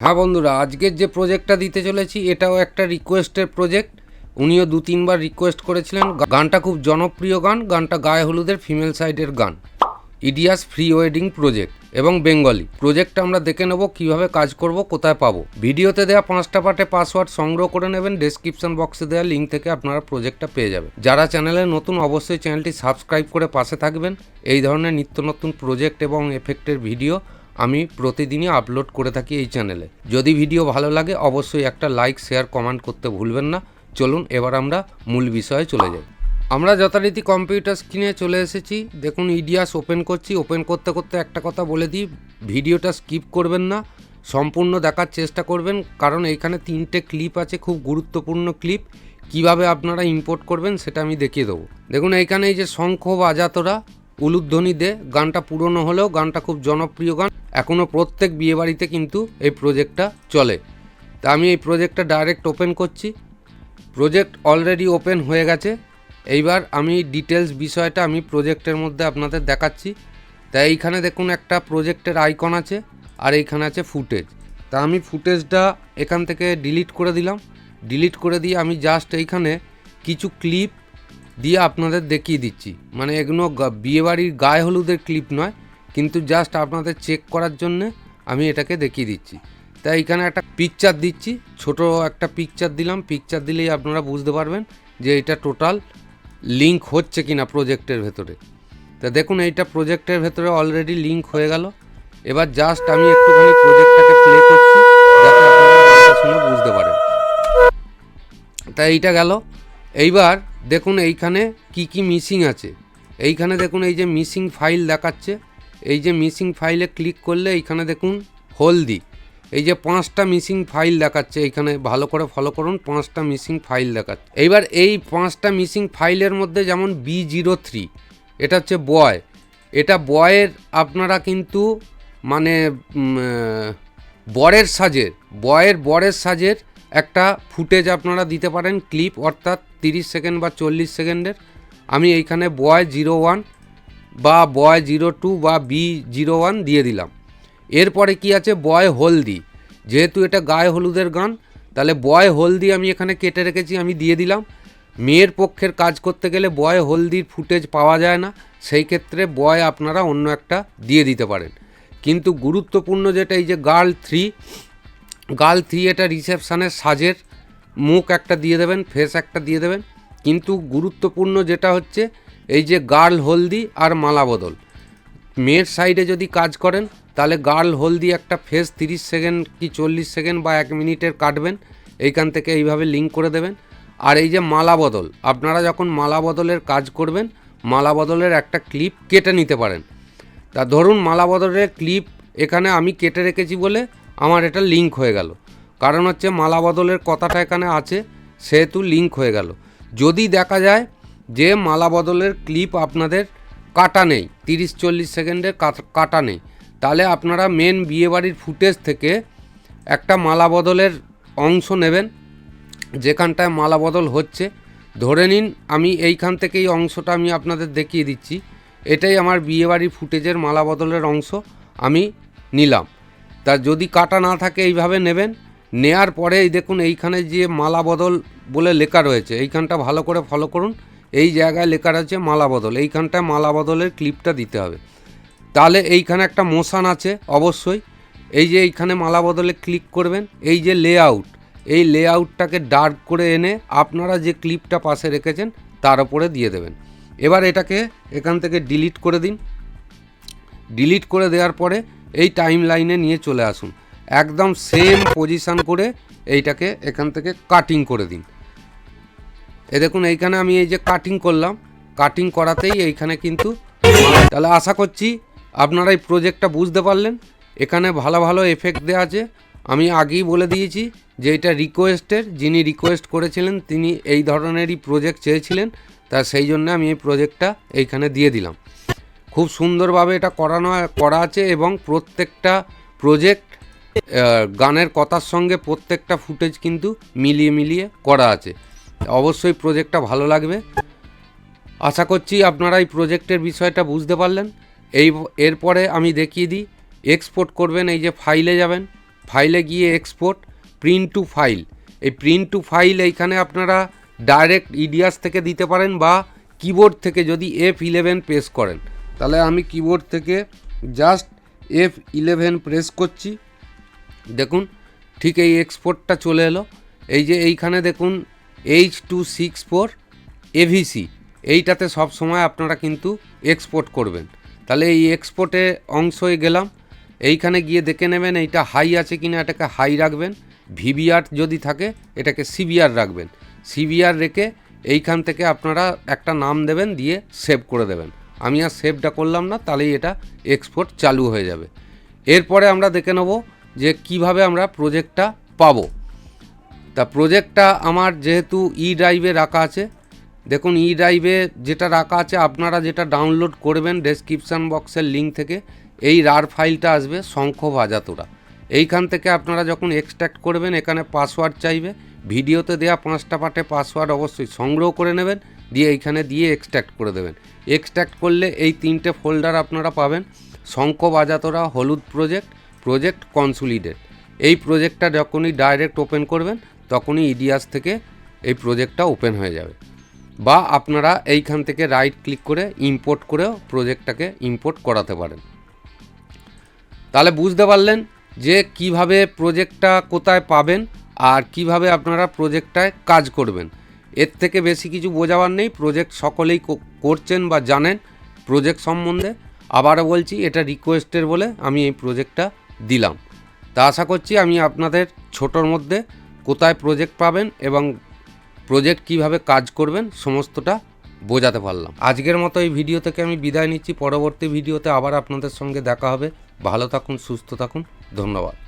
হ্যাঁ বন্ধুরা, আজকের যে প্রজেক্টটা দিতে চলেছি এটাও একটা রিকোয়েস্টের প্রজেক্ট। উনিও 2-3বার রিকোয়েস্ট করেছিলেন। গানটা খুব জনপ্রিয় গান, গানটা গায়ে হলুদের ফিমেল সাইডের গান। ইডিয়াস প্রি ওয়েডিং প্রজেক্ট এবং বেঙ্গলি প্রজেক্টটা আমরা দেখে নেব কিভাবে কাজ করব, কোথায় পাবো। ভিডিওতে দেওয়া 5টা পার্টে পাসওয়ার্ড সংগ্রহ করে নেবেন। ডেসক্রিপশন বক্সে দেওয়া লিঙ্ক থেকে আপনারা প্রজেক্টটা পেয়ে যাবেন। যারা চ্যানেলে নতুন অবশ্যই চ্যানেলটি সাবস্ক্রাইব করে পাশে থাকবেন। এই ধরনের নিত্য নতুন প্রজেক্ট এবং এফেক্টের ভিডিও আমি প্রতিদিনই আপলোড করে থাকি এই চ্যানেলে। যদি ভিডিও ভালো লাগে অবশ্যই একটা লাইক, শেয়ার, কমেন্ট করতে ভুলবেন না। চলুন এবার আমরা মূল বিষয়ে চলে যাই। আমরা যথারীতি কম্পিউটার স্ক্রিনে চলে এসেছি। দেখুন ইডিয়াস ওপেন করছি। ওপেন করতে করতে একটা কথা বলে দিই, ভিডিওটা স্কিপ করবেন না, সম্পূর্ণ দেখার চেষ্টা করবেন, কারণ এইখানে 3টে ক্লিপ আছে, খুব গুরুত্বপূর্ণ ক্লিপ। কিভাবে আপনারা ইম্পোর্ট করবেন সেটা আমি দেখিয়ে দেবো। দেখুন এইখানে এই যে শঙ্খ বাজাতরা উলুধ্বনি দে, গানটা পুরনো হলেও গানটা খুব জনপ্রিয় গান। এখনও প্রত্যেক বিয়েবাড়িতে কিন্তু এই প্রজেক্টটা চলে। তা আমি এই প্রজেক্টটা ডাইরেক্ট ওপেন করছি। প্রজেক্ট অলরেডি ওপেন হয়ে গেছে। এইবার আমি ডিটেলস বিষয়টা আমি প্রজেক্টের মধ্যে আপনাদের দেখাচ্ছি। তা এইখানে দেখুন একটা প্রজেক্টের আইকন আছে আর এইখানে আছে ফুটেজ। তা আমি ফুটেজটা এখান থেকে ডিলিট করে দিলাম। ডিলিট করে দিয়ে আমি জাস্ট এইখানে কিছু ক্লিপ দিয়ে আপনাদের দেখিয়ে দিচ্ছি। মানে এগুলো বিয়েবাড়ির গায়ে হলুদের ক্লিপ নয়, কিন্তু জাস্ট আপনাদের চেক করার জন্যে আমি এটাকে দেখিয়ে দিচ্ছি। তাই এখানে একটা পিকচার দিচ্ছি, ছোট একটা পিকচার দিলাম। পিকচার দিলেই আপনারা বুঝতে পারবেন যে এটা টোটাল লিঙ্ক হচ্ছে কিনা প্রজেক্টের ভেতরে। তা দেখুন এইটা প্রজেক্টের ভেতরে অলরেডি লিঙ্ক হয়ে গেল। এবার জাস্ট আমি একটুখানি প্রজেক্টটাকে প্লে করছি যাতে আপনারা গানটা শুনে বুঝতে পারেন। তাই এইটা গেল। এইবার দেখুন এইখানে কি কি মিসিং আছে। এইখানে দেখুন এই যে মিসিং ফাইল দেখাচ্ছে। এই যে মিসিং ফাইলে ক্লিক করলে এইখানে দেখুন হলদি, এই যে 5টা মিসিং ফাইল দেখাচ্ছে। এইখানে ভালো করে ফলো করুন, 5টা মিসিং ফাইল দেখাচ্ছে। এইবার এই 5টা মিসিং ফাইলের মধ্যে যেমন B03 এটা হচ্ছে বয়, এটা বয়ের আপনারা কিন্তু মানে বরের সাজের একটা ফুটেজ আপনারা দিতে পারেন, ক্লিপ, অর্থাৎ 30 সেকেন্ড বা 40 সেকেন্ডের। আমি এইখানে বয় 01 বা বয় 02 বা B01 দিয়ে দিলাম। এরপরে কি আছে, বয় হলদি। যেহেতু এটা গায়ে হলুদের গান, তাহলে বয় হলদি আমি এখানে কেটে রেখেছি, আমি দিয়ে দিলাম। মেয়ের পক্ষের কাজ করতে গেলে বয় হলদির ফুটেজ পাওয়া যায় না, সেই ক্ষেত্রে বয় আপনারা অন্য একটা দিয়ে দিতে পারেন। কিন্তু গুরুত্বপূর্ণ যেটা এই যে গার্ল 3 এটা রিসেপশানের সাজের মুখ একটা দিয়ে দেবেন, ফেস একটা দিয়ে দেবেন। কিন্তু গুরুত্বপূর্ণ যেটা হচ্ছে এই যে গার্ল হলদি আর মালা বদল। মেয়ের সাইডে যদি কাজ করেন তাহলে গার্ল হলদি একটা ফেস 30 সেকেন্ড কি 40 সেকেন্ড বা 1 মিনিটের কাটবেন, এইখান থেকে এইভাবে লিঙ্ক করে দেবেন। আর এই যে মালা বদল, আপনারা যখন মালা বদলের কাজ করবেন মালা বদলের একটা ক্লিপ কেটে নিতে পারেন। তা ধরুন মালা বদলের ক্লিপ এখানে আমি কেটে রেখেছি বলে আমার এটা লিঙ্ক হয়ে গেল, কারণ হচ্ছে মালা বদলের কথাটা এখানে আছে সেহেতু লিঙ্ক হয়ে গেল। যদি দেখা যায় যে মালা বদলের ক্লিপ আপনাদের কাটা নেই, 30-40 সেকেন্ডের কাটা নেই, তাহলে আপনারা মেন বিয়েবাড়ির ফুটেজ থেকে একটা মালা বদলের অংশ নেবেন যেখানটায় মালা বদল হচ্ছে। ধরে নিন আমি এইখান থেকে এই অংশটা আমি আপনাদের দেখিয়ে দিচ্ছি, এটাই আমার বিয়েবাড়ির ফুটেজের মালা বদলের অংশ আমি নিলাম। তা যদি কাটা না থাকে এইভাবে নেবেন। নেয়ার পরে এই দেখুন এইখানে যে মালা বদল বলে লেখা রয়েছে, এইখানটা ভালো করে ফলো করুন। এই জায়গায় লেখা রয়েছে মালা বদল, এইখানটায় মালা বদলের ক্লিপটা দিতে হবে। তাহলে এইখানে একটা মোশন আছে অবশ্যই। এই যে এইখানে মালা বদলে ক্লিক করবেন, এই যে লেআউট, এই লেআউটটাকে ডার্ক করে এনে আপনারা যে ক্লিপটা পাশে রেখেছেন তার উপরে দিয়ে দেবেন। এবার এটাকে এখান থেকে ডিলিট করে দিন। ডিলিট করে দেওয়ার পরে এই টাইম লাইনে নিয়ে চলে আসুন, একদম সেম পজিশান করে এইটাকে এখান থেকে কাটিং করে দিন। দেখুন এইখানে আমি এই যে কাটিং করলাম, কাটিং করাতেই এইখানে কিন্তু, তাহলে আশা করছি আপনারা এই প্রজেক্টটা বুঝতে পারলেন। এখানে ভালো ভালো এফেক্ট দেওয়া আছে। আমি আগেই বলে দিয়েছি যে এটা রিকোয়েস্টের, যিনি রিকোয়েস্ট করেছিলেন তিনি এই ধরনেরই প্রজেক্ট চেয়েছিলেন, তা সেই জন্য আমি এই প্রজেক্টটা এইখানে দিয়ে দিলাম। খুব সুন্দরভাবে এটা করা আছে এবং প্রত্যেকটা প্রজেক্ট গানের কথার সঙ্গে প্রত্যেকটা ফুটেজ কিন্তু মিলিয়ে করা আছে। অবশ্যই প্রজেক্টটা ভালো লাগবে। আশা করছি আপনারা এই প্রজেক্টের বিষয়টা বুঝতে পারলেন। এরপরে আমি দেখিয়ে দিই, এক্সপোর্ট করবেন, এই যে ফাইলে যাবেন, ফাইলে গিয়ে এক্সপোর্ট, প্রিন্ট টু ফাইল। এই প্রিন্ট টু ফাইল এইখানে আপনারা ডাইরেক্ট ইডিয়াস থেকে দিতে পারেন বা কিবোর্ড থেকে যদি F11 প্রেস করেন। তাহলে আমি কিবোর্ড থেকে জাস্ট F11 প্রেস করছি, দেখুন ঠিক এই এক্সপোর্টটা চলে এলো। এই যে এইখানে দেখুন H264 AVC, এইটাতে সব সময় আপনারা কিন্তু এক্সপোর্ট করবেন। তাহলে এই এক্সপোর্টে অংশে গেলাম, এইখানে গিয়ে দেখে নেবেন এইটা হাই আছে কিনা, এটাকে হাই রাখবেন। ভিভিআর যদি থাকে এটাকে সিভিআর রাখবেন। সিভিআর রেখে এইখান থেকে আপনারা একটা নাম দেবেন, দিয়ে সেভ করে দেবেন। আমি আর সেভটা করলাম না, তাহলেই এটা এক্সপোর্ট চালু হয়ে যাবে। এরপরে আমরা দেখে নেব যে কিভাবে আমরা প্রজেক্টটা পাবো। তা প্রজেক্টটা আমার যেহেতু ই ড্রাইভে রাখা আছে, দেখুন ই ড্রাইভে যেটা রাখা আছে, আপনারা যেটা ডাউনলোড করবেন ডেসক্রিপশান বক্সের লিঙ্ক থেকে, এই রার ফাইলটা আসবে শঙ্খ বাজাতোরা। এইখান থেকে আপনারা যখন এক্সট্র্যাক্ট করবেন, এখানে পাসওয়ার্ড চাইবে। ভিডিওতে দেওয়া 5টা পার্টে পাসওয়ার্ড অবশ্যই সংগ্রহ করে নেবেন, দিয়ে এইখানে দিয়ে এক্সট্র্যাক্ট করে দেবেন। এক্সট্র্যাক্ট করলে এই 3টে ফোল্ডার আপনারা পাবেন, শঙ্খ বাজাতোরা, হলুদ প্রজেক্ট, প্রজেক্ট কনসোলিডেট। এই প্রজেক্টটা যখনই ডাইরেক্ট ওপেন করবেন তখনই ইডিয়াস থেকে এই প্রজেক্টটা ওপেন হয়ে যাবে। বা আপনারা এইখান থেকে রাইট ক্লিক করে ইম্পোর্ট করেও প্রজেক্টটাকে ইম্পোর্ট করাতে পারেন। তাহলে বুঝতে পারলেন যে কিভাবে প্রজেক্টটা কোথায় পাবেন আর কিভাবে আপনারা প্রজেক্টটায় কাজ করবেন। এর থেকে বেশি কিছু বোঝাবার নেই, প্রজেক্ট সকলেই করছেন বা জানেন প্রজেক্ট সম্বন্ধে। আবারও বলছি, এটা রিকোয়েস্টের বলে আমি এই প্রজেক্টটা দিলাম। তা আশা করছি আমি আপনাদের ছোটোর মধ্যে কোথায় প্রজেক্ট পাবেন এবং প্রজেক্ট কিভাবে কাজ করবেন সমস্তটা বোঝাতে পারলাম। আজকের মতো এই ভিডিও থেকে আমি বিদায় নিচ্ছি। পরবর্তী ভিডিওতে আবার আপনাদের সঙ্গে দেখা হবে। ভালো থাকুন, সুস্থ থাকুন, ধন্যবাদ।